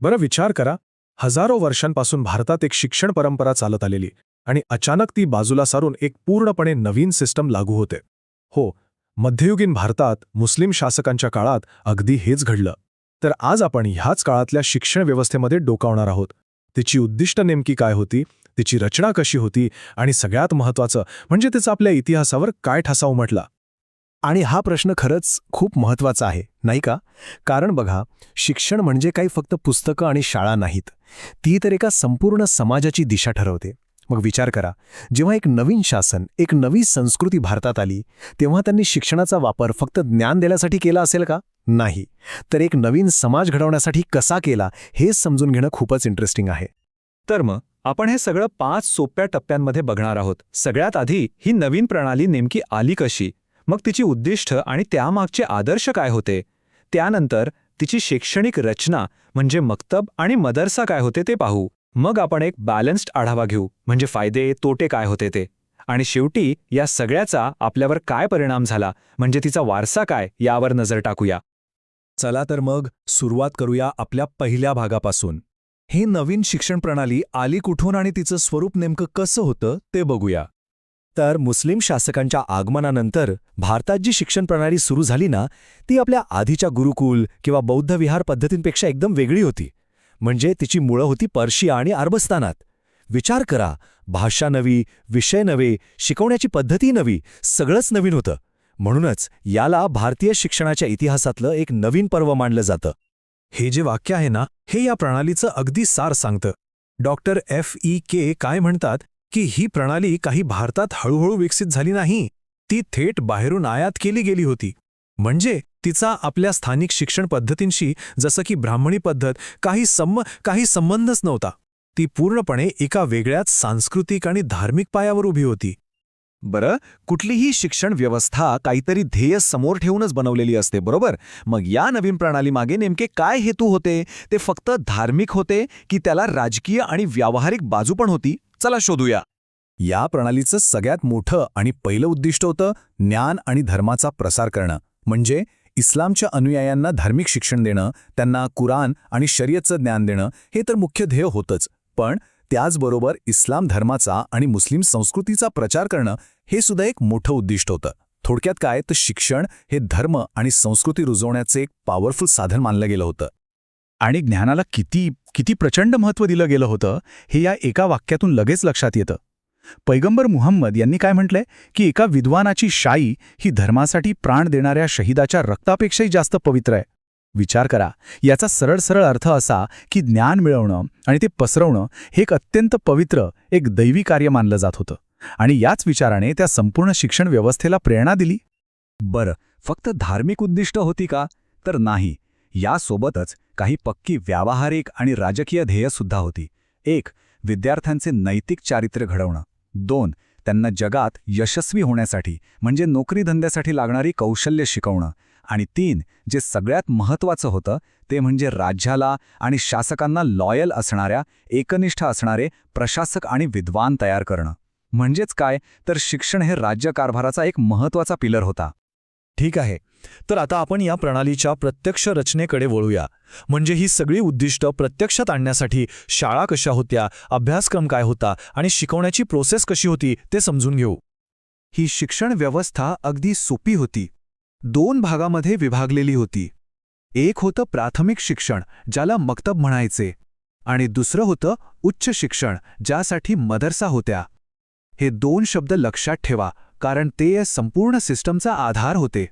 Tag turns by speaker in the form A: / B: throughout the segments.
A: बरं विचार करा, हजारो वर्षांपासून भारतात एक शिक्षण परंपरा चालत आलेली आणि अचानक ती बाजूला सारून एक पूर्णपणे नवीन सिस्टम लागू होते. हो, मध्ययुगीन भारतात मुस्लिम शासकांच्या काळात अगदी हेच घडलं. तर आज आपण ह्याच काळातल्या शिक्षण व्यवस्थेमध्ये डोकावणार आहोत. तिची उद्दिष्ट नेमकी काय होती, तिची रचना कशी होती आणि सगळ्यात महत्त्वाचं म्हणजे तिचा आपल्या इतिहासावर काय ठसा उमटला.
B: आणि हा प्रश्न खरंच खूप महत्त्वाचा आहे, नाही का? कारण बघा, शिक्षण म्हणजे काही फक्त पुस्तकं आणि शाळा नाहीत. ती तर एका संपूर्ण समाजाची दिशा ठरवते. मग विचार करा, जेव्हा एक नवीन शासन, एक नवी संस्कृती भारतात आली, तेव्हा त्यांनी शिक्षणाचा वापर फक्त ज्ञान देण्यासाठी केला असेल का? नाही. तर एक नवीन समाज घडवण्यासाठी कसा केला, हे समजून घेणं खूपच इंटरेस्टिंग आहे.
C: तर मग आपण हे सगळं 5 सोप्या टप्प्यांमध्ये बघणार आहोत. सगळ्यात आधी ही नवीन प्रणाली नेमकी आली कशी, मग तिची उद्दिष्ट आणि त्यामागचे आदर्श काय होते, त्यानंतर तिची शैक्षणिक रचना म्हणजे मक्तब आणि मदरसा काय होते ते पाहू. मग आपण एक बॅलन्स्ड आढावा घेऊ, म्हणजे फायदे तोटे काय होते ते, आणि शेवटी या सगळ्याचा आपल्यावर काय परिणाम झाला, म्हणजे तिचा वारसा काय यावर नजर टाकूया.
B: चला तर मग सुरुवात करूया आपल्या पहिल्या भागापासून. ही नवीन शिक्षण प्रणाली आली कुठून आणि तिचं स्वरूप नेमकं कसं होतं ते बघूया. तर मुस्लिम शासकांच्या आगमनानंतर भारतात जी शिक्षण प्रणाली सुरू झाली ना, ती आपल्या आधीच्या गुरुकुल किंवा बौद्ध विहार पद्धतींपेक्षा एकदम वेगळी होती. म्हणजे तिची मुळं होती पर्शिया आणि अरबस्तानात. विचार करा, भाषा नवी, विषय नवे, शिकवण्याची पद्धती नवी, सगळंच नवीन होतं. म्हणूनच याला भारतीय शिक्षणाच्या इतिहासातलं एक नवीन पर्व मानलं जातं.
A: हे जे वाक्य आहे ना, हे या प्रणालीचं अगदी सार सांगतं. डॉक्टर FEK काय म्हणतात की ही प्रणाली काही भारतात हळूहळू विकसित झाली नाही, ती थेट बाहेरून आयात केली गेली होती. म्हणजे तिचा आपल्या स्थानिक शिक्षण पद्धतींशी, जसं की ब्राह्मणी पद्धत, काही संबंधच नव्हता. ती पूर्णपणे एका वेगळ्याच सांस्कृतिक आणि धार्मिक पायावर उभी होती.
D: बरं, कुठलीही शिक्षण व्यवस्था काहीतरी ध्येय समोर ठेवूनच बनवलेली असते, बरोबर? मग या नवीन प्रणालीमागे नेमके काय हेतू होते? ते फक्त धार्मिक होते की त्याला राजकीय आणि व्यावहारिक बाजू पण होती? चला शोधूया.
B: या प्रणालीचं सगळ्यात मोठं आणि पहिलं उद्दिष्ट होतं ज्ञान आणि धर्माचा प्रसार करणं. म्हणजे इस्लामच्या अनुयायांना धार्मिक शिक्षण देणं, त्यांना कुराण आणि शरीयतचं ज्ञान देणं, हे तर मुख्य ध्येय होतंच. पण त्याचबरोबर इस्लाम धर्माचा आणि मुस्लिम संस्कृतीचा प्रचार करणं हे सुद्धा एक मोठं उद्दिष्ट होतं. थोडक्यात काय, तर शिक्षण हे धर्म आणि संस्कृती रुजवण्याचे एक पॉवरफुल साधन मानलं गेलं होतं.
E: आणि ज्ञानाला किती प्रचंड महत्त्व दिलं गेलं होतं हे या एका वाक्यातून लगेच लक्षात येतं. पैगंबर मुहम्मद यांनी काय म्हटलंय की एका विद्वानाची शाई ही धर्मासाठी प्राण देणाऱ्या शहीदाच्या रक्तापेक्षाही जास्त पवित्र आहे. विचार करा, याचा सरळ अर्थ असा की ज्ञान मिळवणं आणि ते पसरवणं हे एक अत्यंत पवित्र, एक दैवी कार्य मानलं जात होतं. आणि याच विचाराने त्या संपूर्ण शिक्षण व्यवस्थेला प्रेरणा दिली.
D: बरं, फक्त धार्मिक उद्दिष्ट होती का? तर नाही. यासोबतच काही पक्की व्यावहारिक आणि राजकीय ध्येयसुद्धा होती. 1. विद्यार्थ्यांचे नैतिक चारित्र्य घडवणं. 2. त्यांना जगात यशस्वी होण्यासाठी म्हणजे नोकरीधंद्यासाठी लागणारी कौशल्य शिकवणं. आणि 3. जे सगळ्यात महत्त्वाचं होतं ते म्हणजे राज्याला आणि शासकांना लॉयल असणाऱ्या, एकनिष्ठ असणारे प्रशासक आणि विद्वान तयार करणं. म्हणजेच काय, तर शिक्षण हे राज्यकारभाराचा एक महत्त्वाचा पिलर होता.
B: ठीक आहे, तर आता आपण या प्रणालीच्या प्रत्यक्ष रचनेकडे वळूया. म्हणजे ही सगळी उद्दिष्ट प्रत्यक्षात आणण्यासाठी शाळा कशा होत्या, अभ्यासक्रम काय होता आणि शिकवण्याची प्रोसेस कशी होती ते समजून घेऊ.
C: ही शिक्षण व्यवस्था अगदी सोपी होती. 2 भागामध्ये विभागलेली होती. एक होतं प्राथमिक शिक्षण, ज्याला मक्तब म्हणायचे, आणि दुसरं होतं उच्च शिक्षण, ज्यासाठी मदरसा होत्या. हे 2 शब्द लक्षात ठेवा, कारण ते या संपूर्ण सिस्टमचा आधार होते.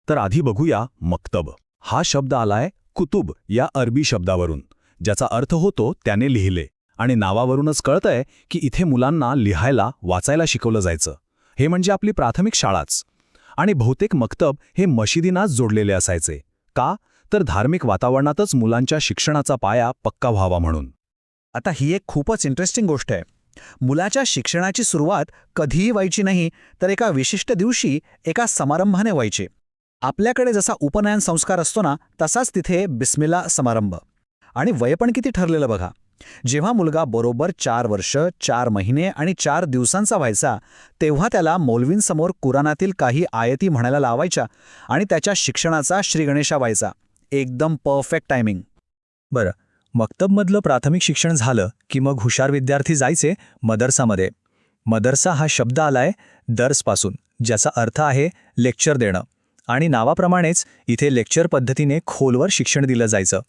B: तर आधी बघूया मक्तब. हा शब्द आलाय कुतुब या अरबी शब्दावरून, ज्याचा अर्थ होतो त्याने लिहिले. आणि नावावरूनच कळतंय की इथे मुलांना लिहायला वाचायला शिकवलं जायचं. हे म्हणजे आपली प्राथमिक शाळाच. आणि बहुतेक मक्तब हे मशिदींनाच जोडलेले असायचे. का? तर धार्मिक वातावरणातच मुलांच्या शिक्षणाचा पाया पक्का व्हावा म्हणून.
F: आता ही एक खूपच इंटरेस्टिंग गोष्ट आहे. मुलाच्या शिक्षणाची सुरुवात कधीही व्हायची नाही, तर एका विशिष्ट दिवशी एका समारंभाने व्हायची. आपल्याकडे जसा उपनयन संस्कार असतो ना, तसाच तिथे बिस्मिल्ला समारंभ. आणि वय पण किती ठरलेलं बघा. जेव्हा मुलगा बरोबर 4 वर्ष 4 महिने आणि 4 दिवसांचा व्हायचा, तेव्हा त्याला मौलवींसमोर कुराणातील काही आयती म्हणायला लावायच्या आणि त्याच्या शिक्षणाचा श्रीगणेशा व्हायचा. एकदम परफेक्ट टायमिंग.
B: बरं, मक्तबमधलं प्राथमिक शिक्षण झालं की मग हुशार विद्यार्थी जायचे मदरसामध्ये. मदरसा हा शब्द आलाय दर्सपासून, ज्याचा अर्थ आहे लेक्चर देणं. आणि नावाप्रमाणेच इथे लेक्चर पद्धतीने खोलवर शिक्षण दिलं जायचं.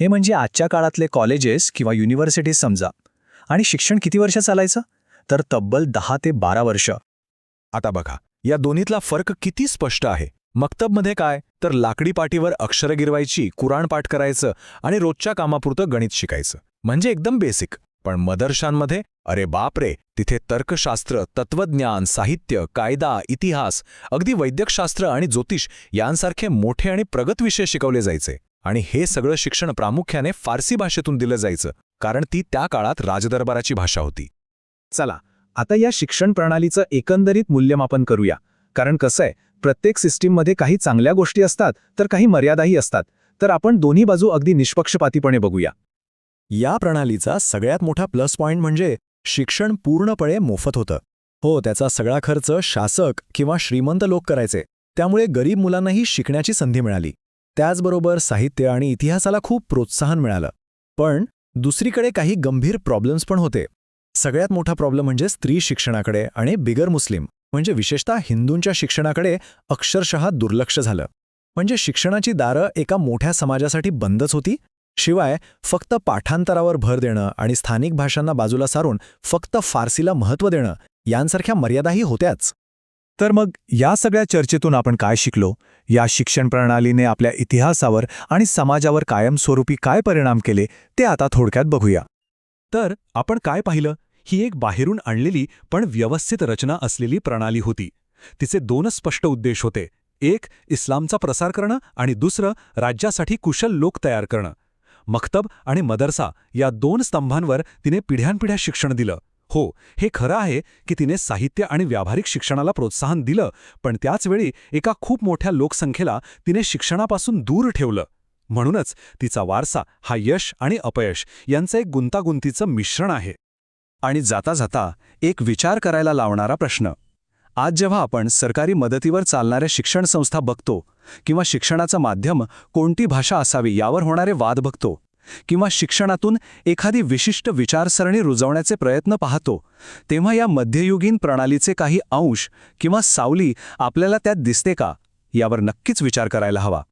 B: हे म्हणजे आजच्या काळातले कॉलेजेस किंवा युनिव्हर्सिटीज समजा. आणि शिक्षण किती वर्ष चालायचं? तर तब्बल 10 ते 12 वर्ष.
C: आता बघा, या दोन्हीतला फरक किती स्पष्ट आहे. मक्तबमध्ये काय, तर लाकडी पाटीवर अक्षरं गिरवायची, कुराण पाठ करायचं आणि रोजच्या कामापुरतं गणित शिकायचं, म्हणजे एकदम बेसिक. पण मदरशांमध्ये अरे बापरे, तिथे तर्कशास्त्र, तत्वज्ञान, साहित्य, कायदा, इतिहास, अगदी वैद्यकशास्त्र आणि ज्योतिष यांसारखे मोठे आणि प्रगत विषय शिकवले जायचे. आणि हे सगळं शिक्षण प्रामुख्याने फारसी भाषेतून दिलं जायचं, कारण ती त्या काळात राजदरबाराची भाषा होती.
A: चला, आता या शिक्षण प्रणालीचं एकंदरीत मूल्यमापन करूया. कारण कसं आहे, प्रत्येक सिस्टीममध्ये काही चांगल्या गोष्टी असतात तर काही मर्यादाही असतात. तर आपण दोन्ही बाजू अगदी निष्पक्षपातीपणे बघूया.
B: या प्रणालीचा सगळ्यात मोठा प्लस पॉइंट म्हणजे शिक्षण पूर्णपणे मोफत होतं. हो, त्याचा सगळा खर्च शासक किंवा श्रीमंत लोक करायचे, त्यामुळे गरीब मुलांनाही शिकण्याची संधी मिळाली. त्याचबरोबर साहित्य आणि इतिहासाला खूप प्रोत्साहन मिळालं. पण दुसरीकडे काही गंभीर प्रॉब्लेम्स पण होते. सगळ्यात मोठा प्रॉब्लेम म्हणजे स्त्री शिक्षणाकडे आणि बिगर मुस्लिम म्हणजे विशेषतः हिंदूंच्या शिक्षणाकडे अक्षरशः दुर्लक्ष झालं. म्हणजे शिक्षणाची दारं एका मोठ्या समाजासाठी बंदच होती. शिवाय फक्त पाठांतरावर भर देणं आणि स्थानिक भाषांना बाजूला सारून फक्त फारसीला महत्त्व देणं यांसारख्या मर्यादाही होत्याच.
A: तर मग या सगळ्या चर्चेतून आपण काय शिकलो? या शिक्षण प्रणालीने आपल्या इतिहासावर आणि समाजावर कायमस्वरूपी काय परिणाम केले ते आता थोडक्यात बघूया.
C: तर आपण काय पाहिलं? ही एक बाहेरून आणलेली पण व्यवस्थित रचना असलेली प्रणाली होती. तिचे दोनच स्पष्ट उद्देश होते. एक, इस्लामचा प्रसार करणं आणि दुसरं, राज्यासाठी कुशल लोक तयार करणं. मक्तब आणि मदरसा या दोन स्तंभांवर तिने पिढ्यानपिढ्या शिक्षण दिलं. हो, हे खरं आहे की तिने साहित्य आणि व्यावहारिक शिक्षणाला प्रोत्साहन दिलं, पण त्याचवेळी एका खूप मोठ्या लोकसंख्येला तिने शिक्षणापासून दूर ठेवलं. म्हणूनच तिचा वारसा हा यश आणि अपयश यांचं एक गुंतागुंतीचं मिश्रण आहे.
B: आणि जाता जाता एक विचार करायला लावणारा प्रश्न. आज जेव्हा आपण सरकारी मदतीवर चालणाऱ्या शिक्षण संस्था बघतो, किंवा शिक्षणाचं माध्यम कोणती भाषा असावी यावर होणारे वाद बघतो, किंवा शिक्षणातून एखादी विशिष्ट विचारसरणी रुजवण्याचे प्रयत्न पाहतो, तेव्हा या मध्ययुगीन प्रणालीचे काही अंश किंवा सावली आपल्याला त्यात दिसते का, यावर नक्कीच विचार करायला हवा.